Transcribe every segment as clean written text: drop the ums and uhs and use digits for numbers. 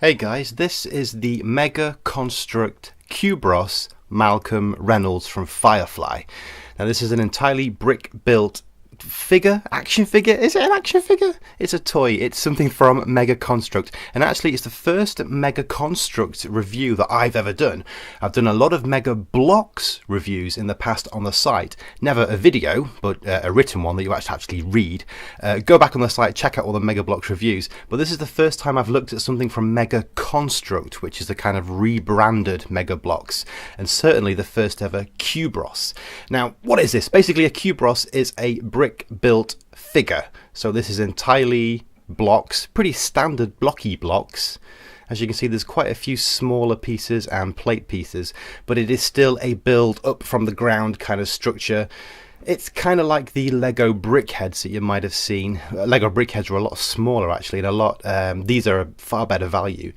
Hey guys, this is the MEGA Construx Kubros Malcolm Reynolds from Firefly. Now this is an entirely brick built action figure. Is it an action figure? It's a toy. It's something from MEGA Construx, and actually it's the first MEGA Construx review that I've ever done. I've done a lot of MEGA Blocks reviews in the past on the site, never a video but a written one that you actually read. Go back on the site, check out all the MEGA Blocks reviews, but this is the first time I've looked at something from MEGA Construx, which is the kind of rebranded MEGA Blocks, and certainly the first ever Kubros. Now what is this? Basically a Kubros is a brick built figure, so this is entirely blocks, pretty standard blocky blocks. As you can see, there's quite a few smaller pieces and plate pieces, but it is still a build up from the ground kind of structure. It's kind of like the Lego brickheads that you might have seen. Lego brickheads are a lot smaller actually, and these are a far better value.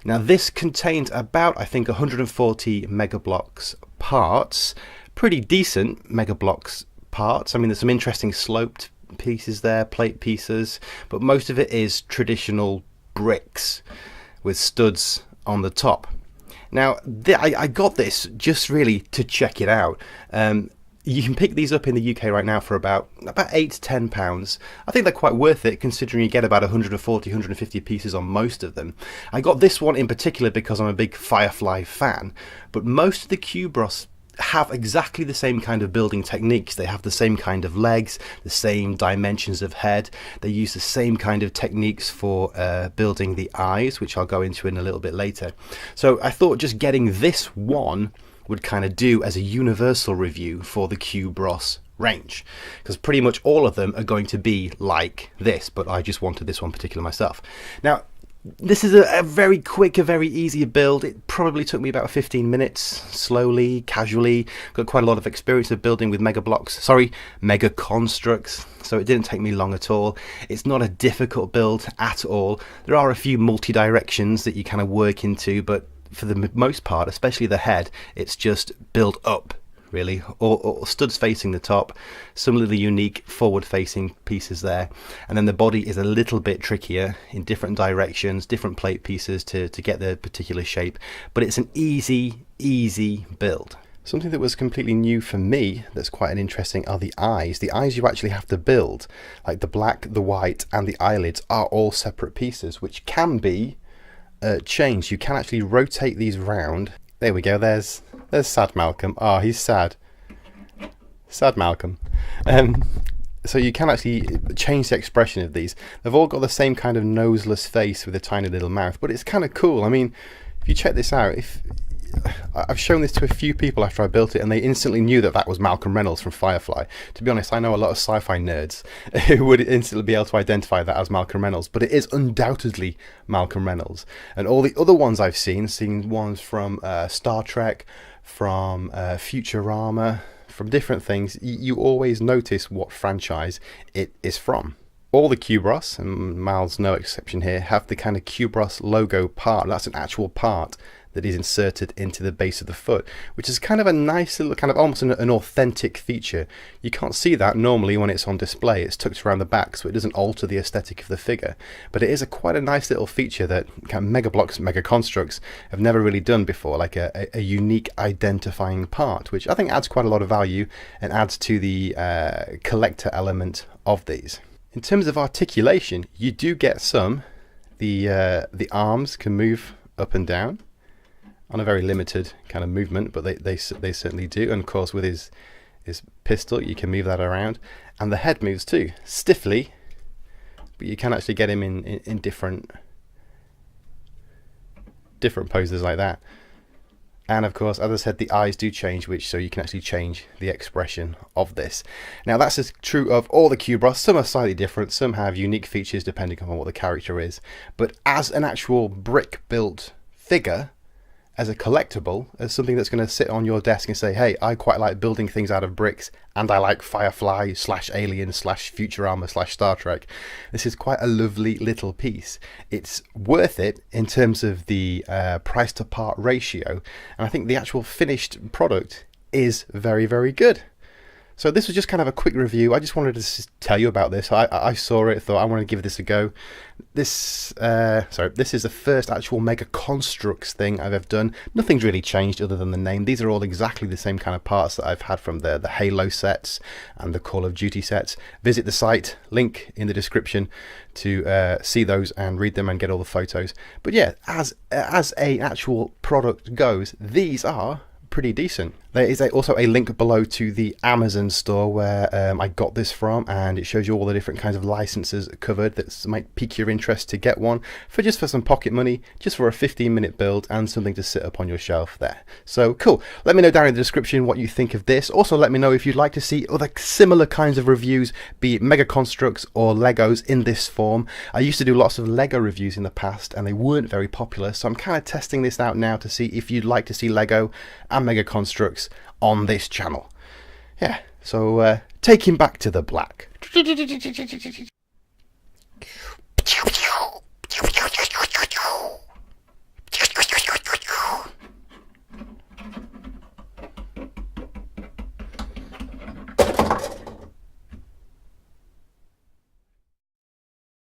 Now this contains about, I think, 140 Mega Blocks parts, pretty decent Mega Blocks parts. I mean, there's some interesting sloped pieces there, plate pieces, but most of it is traditional bricks with studs on the top. Now I got this just really to check it out. You can pick these up in the UK right now for about £8 to £10. I think they're quite worth it considering you get about 140, 150 pieces on most of them. I got this one in particular because I'm a big Firefly fan, but most of the Kubros have exactly the same kind of building techniques. They have the same kind of legs, the same dimensions of head. They use the same kind of techniques for building the eyes, which I'll go into in a little bit later. So I thought just getting this one would kind of do as a universal review for the Kubros range, because pretty much all of them are going to be like this, but I just wanted this one particular myself. Now this is a very quick, a very easy build. It probably took me about 15 minutes, slowly, casually. Got quite a lot of experience of building with MEGA Construx, so it didn't take me long at all. It's not a difficult build at all. There are a few multi-directions that you kind of work into, but for the most part, especially the head, it's just build up. Really, or studs facing the top, some of the unique forward-facing pieces there, and then the body is a little bit trickier in different directions, different plate pieces to get the particular shape, but it's an easy build. Something that was completely new for me that's quite interesting are the eyes. The eyes you actually have to build, like the black, the white, and the eyelids are all separate pieces, which can be changed. You can actually rotate these round. There we go, there's sad Malcolm. Oh, he's sad. Sad Malcolm. So you can actually change the expression of these. They've all got the same kind of noseless face with a tiny little mouth, but it's kind of cool. I mean, if you check this out, I've shown this to a few people after I built it, and they instantly knew that that was Malcolm Reynolds from Firefly. To be honest, I know a lot of sci-fi nerds who would instantly be able to identify that as Malcolm Reynolds, but it is undoubtedly Malcolm Reynolds. And all the other ones I've seen ones from Star Trek, from Futurama, from different things, you always notice what franchise it is from. All the Kubros, and Mal's no exception here, have the kind of Kubros logo part. That's an actual part that is inserted into the base of the foot, which is kind of a nice little, kind of almost an authentic feature. You can't see that normally when it's on display. It's tucked around the back, so it doesn't alter the aesthetic of the figure, but it is quite a nice little feature that kind of MEGA Construx have never really done before, like a unique identifying part, which I think adds quite a lot of value and adds to the collector element of these. In terms of articulation, you do get some. The arms can move up and down on a very limited kind of movement, but they certainly do. And of course with his pistol you can move that around, and the head moves too, stiffly, but you can actually get him in different poses like that. And of course, as I said, the eyes do change, so you can actually change the expression of this. Now that's as true of all the Kubros. Some are slightly different, some have unique features depending on what the character is, but as an actual brick built figure, as a collectible, as something that's going to sit on your desk and say, hey, I quite like building things out of bricks, and I like Firefly / Alien / Futurama / Star Trek. This is quite a lovely little piece. It's worth it in terms of the price to part ratio, and I think the actual finished product is very, very good. So this was just kind of a quick review. I just wanted to tell you about this. I saw it, thought I want to give this a go. This is the first actual Mega Construx thing I've ever done. Nothing's really changed other than the name. These are all exactly the same kind of parts that I've had from the Halo sets and the Call of Duty sets. Visit the site, link in the description to see those and read them and get all the photos. But yeah, as a actual product goes, these are pretty decent. There is also a link below to the Amazon store where I got this from, and it shows you all the different kinds of licenses covered that might pique your interest to get one for some pocket money, just for a 15-minute build and something to sit up on your shelf there. So cool. Let me know down in the description what you think of this. Also let me know if you'd like to see other similar kinds of reviews, be it Mega Construx or Legos in this form. I used to do lots of Lego reviews in the past and they weren't very popular, so I'm kind of testing this out now to see if you'd like to see Lego and Mega Construx on this channel. Yeah, so take him back to the black.